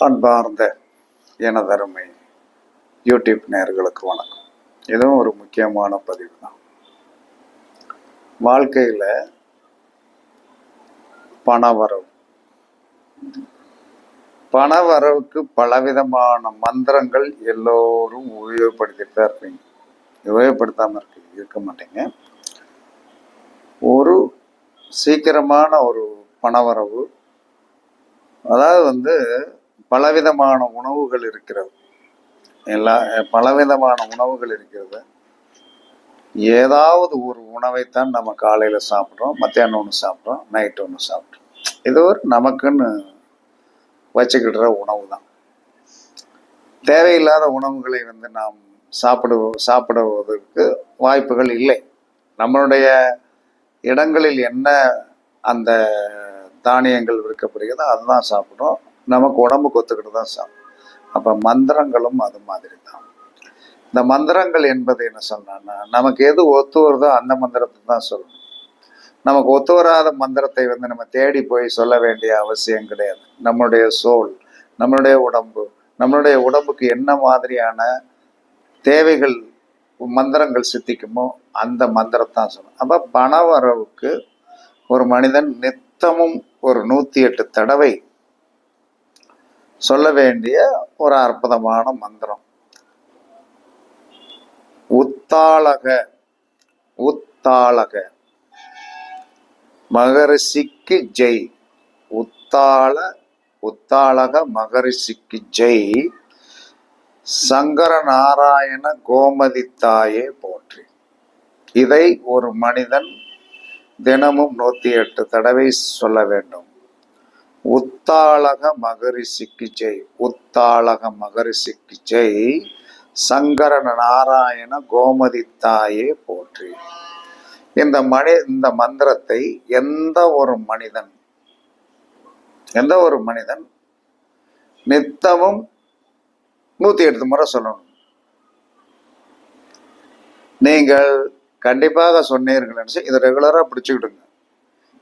அன்பார்ந்த எனதருமை யூடியூப் நேயர்களுக்கு வணக்கம். இதுவும் ஒரு முக்கியமான பதிவு தான். வாழ்க்கையில் பணவரவுக்கு பலவிதமான மந்திரங்கள் எல்லோரும் உபயோகப்படுத்திட்டு தான் இருப்பீங்க. உபயோகப்படுத்தாமல் இருக்க மாட்டீங்க. ஒரு சீக்கிரமான ஒரு பணவரவு, அதாவது பலவிதமான உணவுகள் இருக்கிறது. பலவிதமான உணவுகள் இருக்கிறது. ஏதாவது ஒரு உணவைத்தான் நம்ம காலையில் சாப்பிட்றோம், மத்தியானம் ஒன்று சாப்பிட்றோம், நைட்டு ஒன்று சாப்பிட்றோம். இது ஒரு நமக்குன்னு வச்சுக்கிடுற உணவு தான். தேவையில்லாத உணவுகளை நாம் சாப்பிடுவதற்கு வாய்ப்புகள் இல்லை. நம்மளுடைய இடங்களில் என்ன அந்த தானியங்கள் விற்கப்படுகிறதோ அதுதான் சாப்பிட்றோம். நமக்கு உடம்புக்கு ஒத்துக்கிட்டு தான் சாப்பிடும். அப்போ மந்திரங்களும் அது மாதிரி தான். இந்த மந்திரங்கள் என்பது என்ன சொன்னா, நமக்கு எது ஒத்து வருதோ அந்த மந்திரத்தை தான் சொல்லணும். நமக்கு ஒத்து வராத மந்திரத்தை நம்ம தேடி போய் சொல்ல வேண்டிய அவசியம் கிடையாது. நம்மளுடைய சோல், நம்மளுடைய உடம்புக்கு என்ன மாதிரியான தேவைகள் மந்திரங்கள் சித்திக்குமோ அந்த மந்திரத்தான் சொல்லணும். அப்போ பண வரவுக்கு ஒரு மனிதன் நித்தமும் ஒரு 108 தடவை சொல்ல வேண்டிய ஒரு அற்புதமான மந்திரம். உத்தாளக மகரிஷிக்கு ஜெய். உத்தாளக மகரிஷிக்கு ஜெய். சங்கர நாராயண கோமதி தாயே போற்றி. இதை ஒரு மனிதன் தினமும் 108 தடவை சொல்ல வேண்டும். உத்தாளக மகரிஷிக்கு ஜெய். உத்தாளக மகரிஷிக்கு ஜெய். சங்கர நாராயண கோமதி தாயே போற்றி. இந்த மந்திரத்தை எந்த ஒரு மனிதன் நித்தமும் 108 முறை சொல்லணும். நீங்கள் கண்டிப்பாக சொன்னீர்கள். இதை ரெகுலரா பிடிச்சுக்கிடுங்க.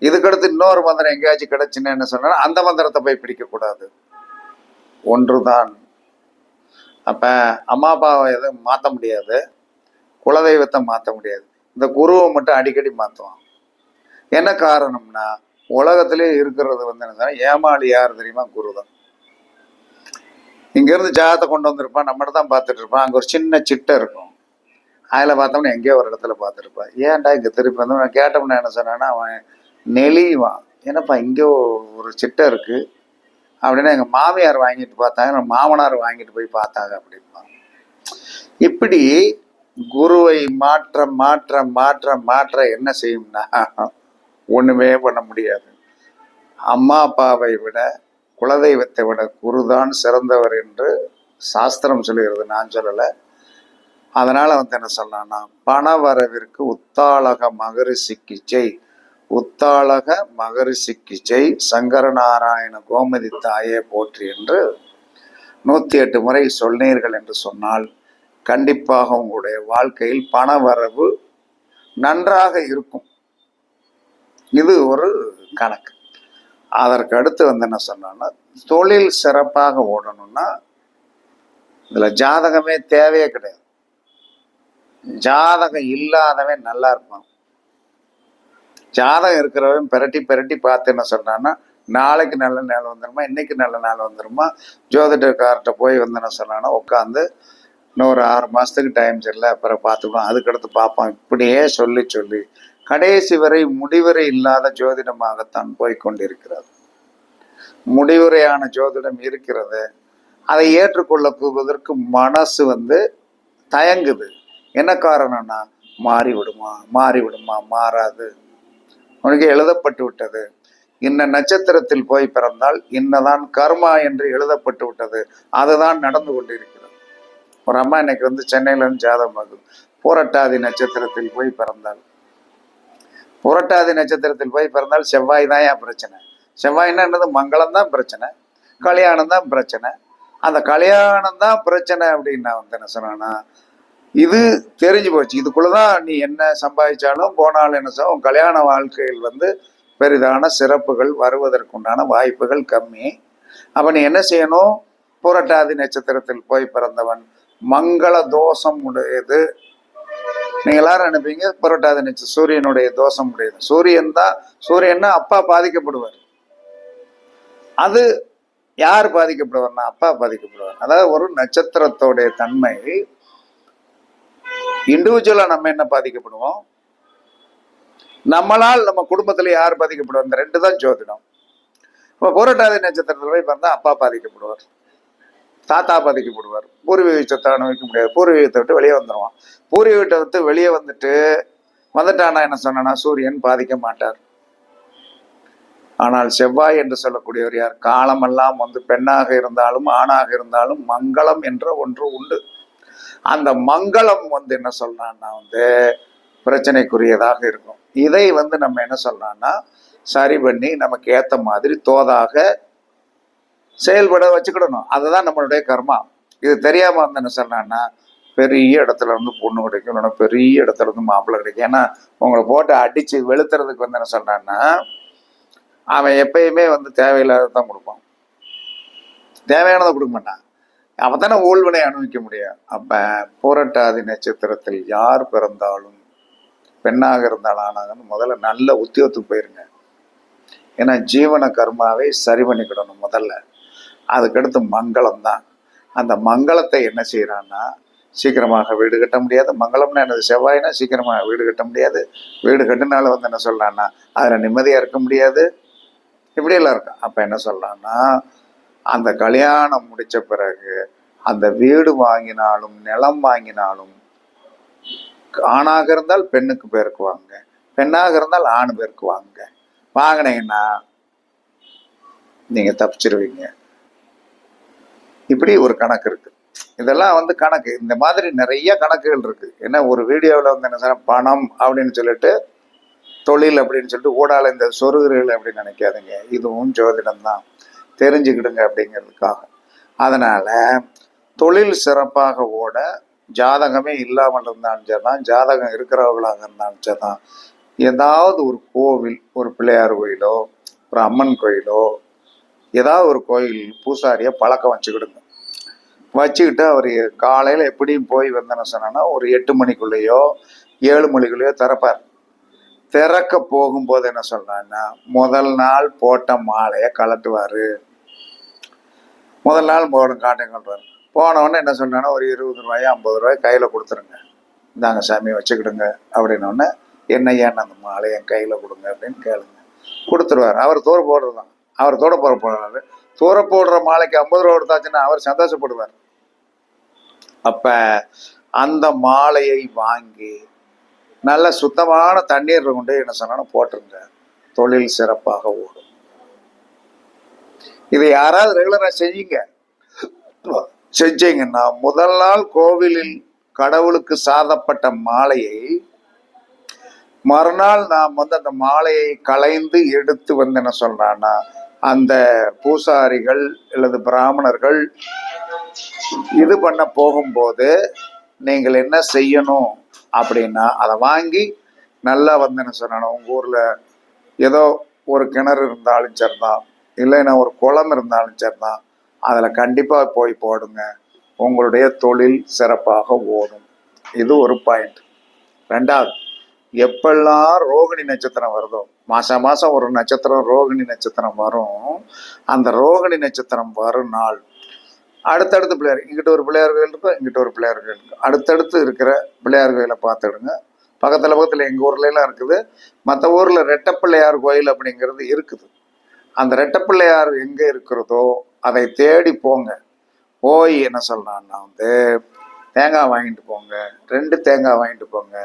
இதுக்கடுத்து இன்னொரு மந்திரம் எங்கேயாச்சும் கிடைச்சுன்னு என்ன சொன்னா அந்த மந்திரத்தை போய் பிடிக்கக்கூடாது. ஒன்றுதான். அப்ப அம்மா அப்பாவை எதுவும் மாற்ற முடியாது, குலதெய்வத்தை மாற்ற முடியாது. இந்த குருவை மட்டும் அடிக்கடி மாற்றுவான். என்ன காரணம்னா, உலகத்திலே இருக்கிறது என்ன ஏமாளி யார் தெரியுமா? குரு தான். இங்கிருந்து ஜாதத்தை கொண்டு வந்திருப்பான், நம்மகிட்ட தான் பார்த்துட்டு இருப்பான். அங்கே ஒரு சின்ன சிட்டை இருக்கும், அதில் பார்த்தோம்னா எங்கேயோ ஒரு இடத்துல பார்த்துருப்பான். ஏன்டா இங்கே திருப்பி வந்து நான் கேட்டோம்னா என்ன சொன்னான்னா, அவன் நெளிவான். ஏன்னாப்பா இங்கே ஒரு சிட்டை இருக்கு அப்படின்னா எங்கள் மாமியார் வாங்கிட்டு பார்த்தாங்க, மாமனார் வாங்கிட்டு போய் பார்த்தாங்க அப்படிம்பாங்க. இப்படி குருவை மாற்ற மாற்ற மாற்ற மாற்ற என்ன செய்யும்னா ஒண்ணுமே பண்ண முடியாது. அம்மா அப்பாவை விட குலதெய்வத்தை விட குருதான் சிறந்தவர் என்று சாஸ்திரம் சொல்லுகிறது, நான் சொல்லலை. அதனால என்ன சொல்லலாம்னா, பண வரவிற்கு உத்தாளக மகரிஷிக்கு ஜெய். உத்தாளக மகரிஷிக்கு ஜெய். சங்கர நாராயண கோமதி தாயே போற்றி என்று 108 முறை சொன்னீர்கள் என்று சொன்னால் கண்டிப்பாக உங்களுடைய வாழ்க்கையில் பண வரவு நன்றாக இருக்கும். இது ஒரு கணக்கு. அதற்கு அடுத்து என்ன சொன்னா, தொழில் சிறப்பாக ஓடணும்னா இதுல ஜாதகமே தேவையே கிடையாது. ஜாதகம் இல்லாதவன் நல்லா இருப்பான். ஜாதகம் இருக்கிறவன் பெரட்டி பெரட்டி பார்த்து என்ன சொல்றான்னா, நாளைக்கு நல்ல நாள் வந்துடுமா, இன்னைக்கு நல்ல நாள் வந்துடுமா, ஜோதிடக்கார்ட்ட போய் என்ன சொன்னான்னா உட்காந்து இன்னொரு 6 மாதத்துக்கு டைம் சரியில்லை, அப்புறம் பார்த்துக்கலாம், அதுக்கடுத்து பார்ப்போம், இப்படியே சொல்லி சொல்லி கடைசி வரை முடிவுரை இல்லாத ஜோதிடமாகத்தான் போய்கொண்டிருக்கிறது. முடிவுரையான ஜோதிடம் இருக்கிறது, அதை ஏற்றுக்கொள்ள போவதற்கு மனசு தயங்குது. என்ன காரணம்னா, மாறிவிடுமா, மாறாது, உனக்கு எழுதப்பட்டு விட்டது, இன்ன நட்சத்திரத்தில் போய் பிறந்தால் இன்னதான் கர்மா என்று எழுதப்பட்டு விட்டது, அதுதான் நடந்து கொண்டிருக்கிறது. ஒரு அம்மா இன்னைக்கு சென்னையில இருந்து ஜாதகம் பார்க்குது. புரட்டாதி நட்சத்திரத்தில் போய் பிறந்தால், புரட்டாதி நட்சத்திரத்தில் போய் பிறந்தால் செவ்வாய் தான் ஏன் பிரச்சனை. செவ்வாய்னா என்னது? மங்களம் தான் பிரச்சனை, கல்யாணம் தான் பிரச்சனை. அந்த கல்யாணம் தான் பிரச்சனை அப்படின்னா என்ன சொன்னா, இது தெரிஞ்சு போச்சு. இதுக்குள்ளதான் நீ என்ன சம்பாதிச்சாலும் போனாலும் என்ன சொல்ல, உன் கல்யாண வாழ்க்கையில் பெரிதான சிறப்புகள் வருவதற்குண்டான வாய்ப்புகள் கம்மி. அப்ப நீ என்ன செய்யணும்? புரட்டாதி நட்சத்திரத்தில் போய் பிறந்தவன் மங்கள தோஷம் உடையது. நீங்க எல்லாரும் நினைப்பீங்க புரட்டாதி நட்சத்திரம் சூரியனுடைய தோஷம் உடையது. சூரியன்னா அப்பா பாதிக்கப்படுவார். அது யார் பாதிக்கப்படுவார்னா அப்பா பாதிக்கப்படுவார். அதாவது ஒரு நட்சத்திரத்தோடைய தன்மை இண்டிவிஜுவலா நம்ம என்ன பாதிக்கப்படுவோம், நம்மளால் நம்ம குடும்பத்துல யார் பாதிக்கப்படுவார், இந்த ரெண்டு தான் ஜோதிடம். இப்போ புரட்டாதி நட்சத்திரத்துல போய் பார்த்தா அப்பா பாதிக்கப்படுவார், தாத்தா பாதிக்கப்படுவார், பூர்வீக சொத்தை அனுபவிக்க முடியாது, பூர்வீகத்தை விட்டு வெளியே வந்துடுவான். பூர்வீகத்தை விட்டு வெளியே வந்துட்டானா என்ன சொன்னா சூரியன் பாதிக்க மாட்டார். ஆனால் செவ்வாய் என்று சொல்லக்கூடியவர் யார், காலமெல்லாம் பெண்ணாக இருந்தாலும் ஆணாக இருந்தாலும் மங்களம் என்ற ஒன்று உண்டு. அந்த மங்களம் என்ன சொல்றான்னா பிரச்சனைக்குரியதாக இருக்கும். இதை நம்ம என்ன சொல்றான்னா சரி பண்ணி நமக்கு ஏத்த மாதிரி தோதாக செயல்பட வச்சுக்கிடணும். அதுதான் நம்மளுடைய கர்மா. இது தெரியாம என்ன சொல்றான்னா பெரிய இடத்துல பொண்ணு கிடைக்கும், இல்லைன்னா பெரிய இடத்துல மாப்பிள்ளை கிடைக்கும். ஏன்னா உங்களை போட்டு அடிச்சு வெளுத்துறதுக்கு என்ன சொல்றான்னா அவன் எப்பயுமே தேவையில்லாததான் கொடுப்பான், தேவையானதை கொடுக்க மாட்டான். அவன் ஊழ்வினை அனுபவிக்க முடியும். அப்ப புரட்டாதி நட்சத்திரத்தில் யார் பிறந்தாலும் பெண்ணாக இருந்தாலும் ஆனாங்கன்னு முதல்ல நல்ல உத்தியோகத்துக்கு போயிருங்க. ஏன்னா ஜீவன கர்மாவை சரி பண்ணிக்கிடணும் முதல்ல. அதுக்கடுத்து மங்களம் தான். அந்த மங்களத்தை என்ன செய்யறான்னா சீக்கிரமாக வீடு கட்ட முடியாது. மங்களம்னா என்னது, செவ்வாய்னா சீக்கிரமாக வீடு கட்ட முடியாது. வீடு கட்டினாலும் என்ன சொல்றான்னா அதுல நிம்மதியா இருக்க முடியாது, இப்படியெல்லாம் இருக்கும். அப்ப என்ன சொல்றான்னா அந்த கல்யாணம் முடிச்ச பிறகு அந்த வீடு வாங்கினாலும் நிலம் வாங்கினாலும் ஆணாக இருந்தால் பெண்ணுக்கு பேருக்குவாங்க, பெண்ணாக இருந்தால் ஆணு பேருக்குவாங்க. வாங்கினீங்கன்னா நீங்க தப்பிச்சிருவீங்க. இப்படி ஒரு கணக்கு இருக்கு. இதெல்லாம் கணக்கு. இந்த மாதிரி நிறைய கணக்குகள் இருக்கு. ஏன்னா ஒரு வீடியோவில் என்ன சொல்ற பணம் அப்படின்னு சொல்லிட்டு தொழில் அப்படின்னு சொல்லிட்டு ஊடால இந்த சொருகுகள் அப்படின்னு நினைக்காதீங்க. இதுவும் ஜோதிடம் தான், தெரிஞ்சுக்கிடுங்க அப்படிங்கிறதுக்காக. அதனால தொழில் சிறப்பாக ஓட ஜாதகமே இல்லாமல் இருந்தாலும் சரிதான், ஜாதகம் இருக்கிறவர்களாக இருந்தாலும் சரிதான், ஏதாவது ஒரு கோவில், ஒரு பிள்ளையார் கோயிலோ ஒரு அம்மன் கோயிலோ ஏதாவது ஒரு கோயில் பூசாரியை பழக்கம் வச்சுக்கிட்டு அவர் காலையில் எப்படியும் போய் வந்தேன்னு சொன்னா ஒரு 8 மணிக்குள்ளேயோ 7 மணிக்குள்ளேயோ திறப்பார். திறக்க போகும்போது என்ன சொல்றான்னா முதல் நாள் போட்ட மாலையை கலட்டுவாரு. முதல் நாள் காட்டுவார். போனவொடனே என்ன சொல்றான்னா ஒரு 20 ரூபாயோ 50 ரூபாய் கையில கொடுத்துருங்க, இந்தாங்க சாமியை வச்சுக்கிடுங்க அப்படின்னோடனே என்னையா அந்த மாலையை என் கையில கொடுங்க அப்படின்னு கேளுங்க, கொடுத்துருவார். அவர் தூர போடுறதுதான், அவர் தூர போடுறாரு. தூர போடுற மாலைக்கு 50 ரூபா கொடுத்தாச்சுன்னா அவர் சந்தோஷப்படுவார். அப்ப அந்த மாலையை வாங்கி நல்ல சுத்தமான தண்ணீர் கொண்டு என்ன சொன்னாலும் போட்டுருங்க, தொழில் சிறப்பாக ஓடும். இதை யாராவது ரெகுலரா செஞ்சீங்கன்னா முதல் நாள் கோவிலில் கடவுளுக்கு சாதப்பட்ட மாலையை மறுநாள் நாம் அந்த மாலையை களைந்து எடுத்து என்ன சொல்றான்னா அந்த பூசாரிகள் அல்லது பிராமணர்கள் இது பண்ண போகும்போது நீங்கள் என்ன செய்யணும் அப்படின்னா அதை வாங்கி நல்லா என்ன சொன்னாலும் உங்க ஊர்ல ஏதோ ஒரு கிணறு இருந்தாலும் சரிதான், இல்லைன்னா ஒரு குளம் இருந்தாலும் சரிதான், அதுல கண்டிப்பா போய் போடுங்க, உங்களுடைய தொழில் சிறப்பாக ஓடும். இது ஒரு பாயிண்ட். ரெண்டாவது, எப்பெல்லாம் ரோகிணி நட்சத்திரம் வருதோ, மாசம் மாசம் ஒரு நட்சத்திரம் ரோகிணி நட்சத்திரம் வரும். அந்த ரோகிணி நட்சத்திரம் வரும் நாள் அடுத்தடுத்து பிள்ளையார், இங்கிட்ட ஒரு பிள்ளையார் கோயில் இருக்கும், இங்கிட்ட ஒரு பிள்ளையார் கோயில் இருக்கும், அடுத்தடுத்து இருக்கிற பிள்ளையார் கோயிலை பார்த்துடுங்க. பக்கத்துல எங்க ஊர்ல எல்லாம் இருக்குது. மற்ற ஊர்ல ரெட்டப்பிள்ளையார் கோயில் அப்படிங்கிறது இருக்குது. அந்த ரெட்டப்பிள்ளையார் எங்க இருக்கிறதோ அதை தேடி போங்க. போய் என்ன சொல்றான்னா தேங்காய் வாங்கிட்டு போங்க, 2 தேங்காய் வாங்கிட்டு போங்க.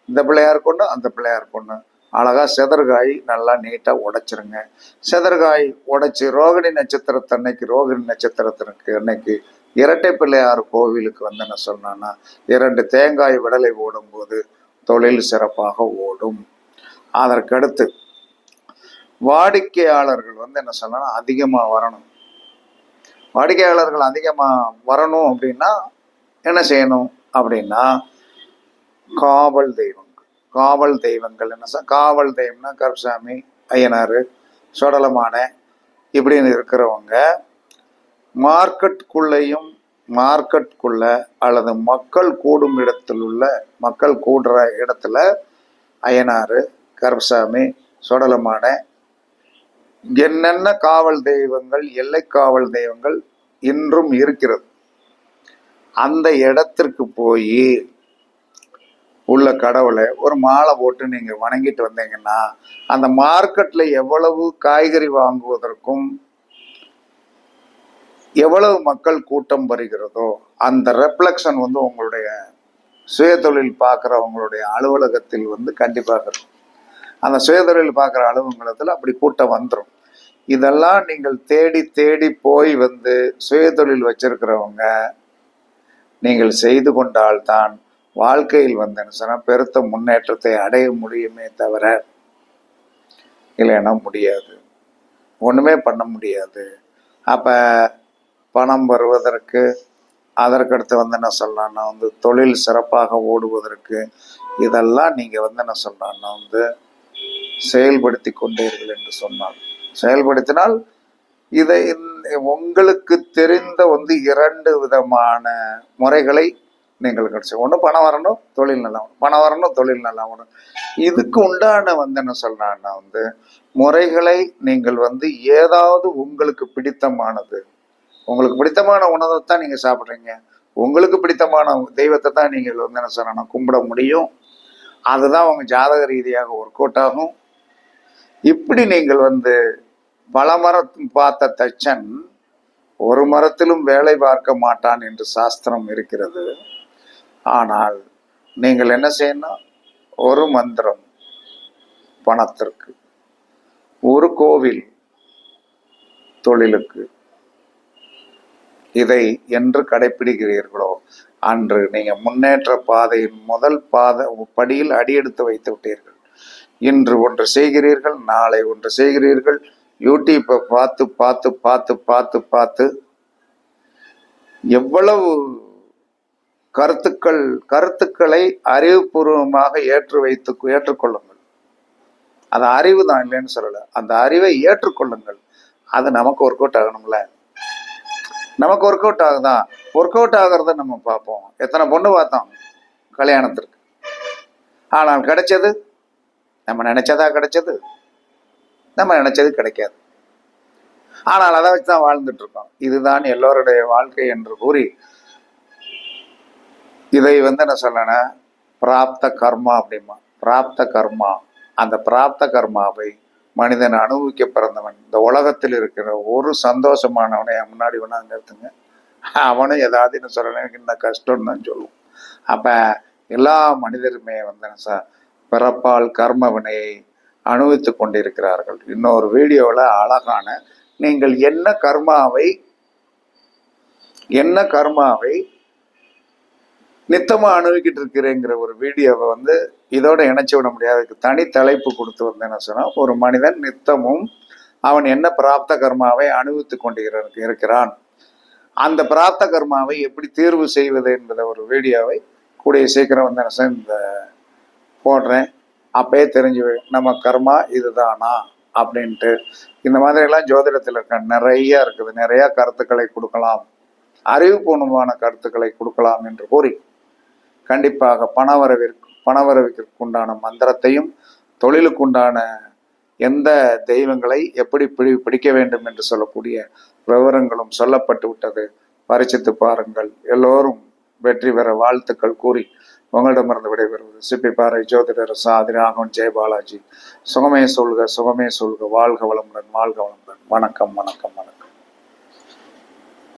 இந்த பிள்ளையார் கொண்டு அந்த பிள்ளையார் கொண்டு அழகா செதற்காய் நல்லா நீட்டா உடைச்சிருங்க. செதற்காய் உடைச்சு ரோகிணி நட்சத்திரத்தன்னைக்கு, ரோகிணி நட்சத்திரத்திற்கு அன்னைக்கு இரட்டை பிள்ளையார் கோவிலுக்கு என்ன சொன்னான்னா 2 தேங்காய் விடலை ஓடும்போது தொழில் சிறப்பாக ஓடும். அதற்கடுத்து வாடிக்கையாளர்கள் என்ன சொன்னா அதிகமா வரணும். வாடிக்கையாளர்கள் அதிகமா வரணும் அப்படின்னா என்ன செய்யணும் அப்படின்னா காவல் தெய்வங்கள் என்ன காவல் தெய்வம்னா கருப்பசாமி, ஐயனார், சொடலமான இப்படின்னு இருக்கிறவங்க மார்க்கெட்டுக்குள்ள அல்லது மக்கள் கூடும் இடத்தில் உள்ள மக்கள் கூடுற இடத்துல அய்யனார், கருப்பசாமி, சொடலமான என்னென்ன காவல் தெய்வங்கள், எல்லை காவல் தெய்வங்கள் இன்றும் இருக்கிறது. அந்த இடத்திற்கு போய் உள்ள கடவுளை ஒரு மாலை போட்டு நீங்க வணங்கிட்டு வந்தீங்கன்னா அந்த மார்க்கெட்ல எவ்வளவு காய்கறி வாங்குவதற்கும் எவ்வளவு மக்கள் கூட்டம் வருகிறதோ அந்த ரெஃப்ளெக்ஷன் உங்களுடைய சுயதொழில் பார்க்குறவங்களுடைய அலுவலகத்தில் கண்டிப்பாக இருக்கும். அந்த சுயதொழில் பார்க்குற அலுவலகத்தில் அப்படி கூட்டம் வந்துடும். இதெல்லாம் நீங்கள் தேடி தேடி போய் சுயதொழில் வச்சிருக்கிறவங்க நீங்கள் செய்து கொண்டால்தான் வாழ்க்கையில் பெருத்த முன்னேற்றத்தை அடைய முடியுமே தவிர இல்லைன்னா முடியாது, ஒன்றுமே பண்ண முடியாது. அப்போ பணம் வருவதற்கு, அதற்கடுத்து என்ன சொல்லலாம்னா தொழில் சிறப்பாக ஓடுவதற்கு இதெல்லாம் நீங்கள் என்ன சொல்லலாம்னா செயல்படுத்தி கொண்டீர்கள் என்று சொன்னால், செயல்படுத்தினால் இதை உங்களுக்கு தெரிந்த 2 விதமான முறைகளை நீங்கள் கிடைச்சி. ஒன்று பணம் வரணும், தொழில் நல்லா வரும். பணம் வரணும், தொழில் நல்லா வரும். இதுக்கு உண்டான என்ன சொல்றான்னா முறைகளை நீங்கள் ஏதாவது உங்களுக்கு பிடித்தமானது, உங்களுக்கு பிடித்தமான உணவை தான் நீங்கள் சாப்பிட்றீங்க, உங்களுக்கு பிடித்தமான தெய்வத்தை தான் நீங்கள் என்ன சொல்லணும் கும்பிட முடியும். அதுதான் உங்க ஜாதக ரீதியாக ஒர்க் அவுட் ஆகும். இப்படி நீங்கள் பல மரம் பார்த்த தச்சன் ஒரு மரத்திலும் வேலை பார்க்க மாட்டான் என்று சாஸ்திரம் இருக்கிறது. ஆனால் நீங்கள் என்ன செய்யணும், ஒரு மந்திரம் பணத்திற்கு, ஒரு கோவில் தொழிலுக்கு, இதை என்று கடைபிடிக்கிறீர்களோ அன்று நீங்க முன்னேற்ற பாதையின் முதல் படியில் அடியெடுத்து வைத்து விட்டீர்கள். இன்று ஒன்று செய்கிறீர்கள், நாளை ஒன்று செய்கிறீர்கள். யூடியூப்பை பார்த்து பார்த்து பார்த்து பார்த்து பார்த்து எவ்வளவு கருத்துக்களை அறிவுபூர்வமாக ஏற்றுக்கொள்ளுங்கள். அது அறிவு தான், இல்லைன்னு சொல்லலை. அந்த அறிவை ஏற்றுக்கொள்ளுங்கள். அது நமக்கு ஒர்க் அவுட் ஆகணும்ல. நமக்கு ஒர்க் அவுட் ஆகுதான், ஒர்க் அவுட் ஆகிறத நம்ம பார்ப்போம். எத்தனை பொண்ணு பார்த்தோம் கல்யாணத்திற்கு, ஆனால் கிடைச்சது நம்ம நினைச்சதா கிடைச்சது? நம்ம நினைச்சது கிடைக்காது. ஆனால் அதை வச்சுதான் வாழ்ந்துட்டு இருக்கோம். இதுதான் எல்லோருடைய வாழ்க்கை என்று கூறி இதை என்ன சொல்லனா பிராப்த கர்மா அப்படிமா. பிராப்த கர்மா, அந்த பிராப்த கர்மாவை மனிதன் அனுபவிக்க பிறந்தவன். இந்த உலகத்தில் இருக்கிற ஒரு சந்தோஷமானவனை முன்னாடி வேணா நிறுத்துங்க, அவனும் ஏதாவது என்ன சொல்லணும் எனக்கு இந்த கஷ்டம்னு தான் சொல்லுவோம். அப்ப எல்லா மனிதருமே பிறப்பால் கர்ம வினையை அனுபவித்து கொண்டிருக்கிறார்கள். இன்னொரு வீடியோவில் அழகான நீங்கள் என்ன கர்மாவை நித்தமா அனுபவிக்கிட்டு இருக்கிறேங்கிற ஒரு வீடியோவை இதோட இணைச்சி விட முடியாது. அதுக்கு தனி தலைப்பு கொடுத்து என்ன சொன்னா, ஒரு மனிதன் நித்தமும் அவன் என்ன பிராப்த கர்மாவை அனுபவித்து கொண்டு இருக்கிறான், அந்த பிராப்த கர்மாவை எப்படி தீர்வு செய்வது என்பதை ஒரு வீடியோவை கூடிய சீக்கிரம் இந்த போடுறேன். அப்பயே தெரிஞ்சு நம்ம கர்மா இதுதானா அப்படின்ட்டு. இந்த மாதிரி எல்லாம் ஜோதிடத்தில் இருக்க நிறைய இருக்குது. நிறைய கருத்துக்களை கொடுக்கலாம், அறிவுபூர்வமான கருத்துக்களை கொடுக்கலாம் என்று கூறி கண்டிப்பாக பணவரவிற்கு உண்டான மந்திரத்தையும் தொழிலுக்குண்டான எந்த தெய்வங்களை எப்படி பிடிக்க வேண்டும் என்று சொல்லக்கூடிய விவரங்களும் சொல்லப்பட்டு விட்டது. பரிசித்து பாருங்கள். எல்லோரும் வெற்றி பெற வாழ்த்துக்கள் கூறி உங்களிடமிருந்து விடைபெறுவது சிப்பிப்பாறை ஜோதிடர் சாதி ராகவன் ஜெயபாலாஜி. சுகமே சொல்க, சுகமே சொல்க. வாழ்க வளமுடன், வாழ்க வளமுடன். வணக்கம், வணக்கம்.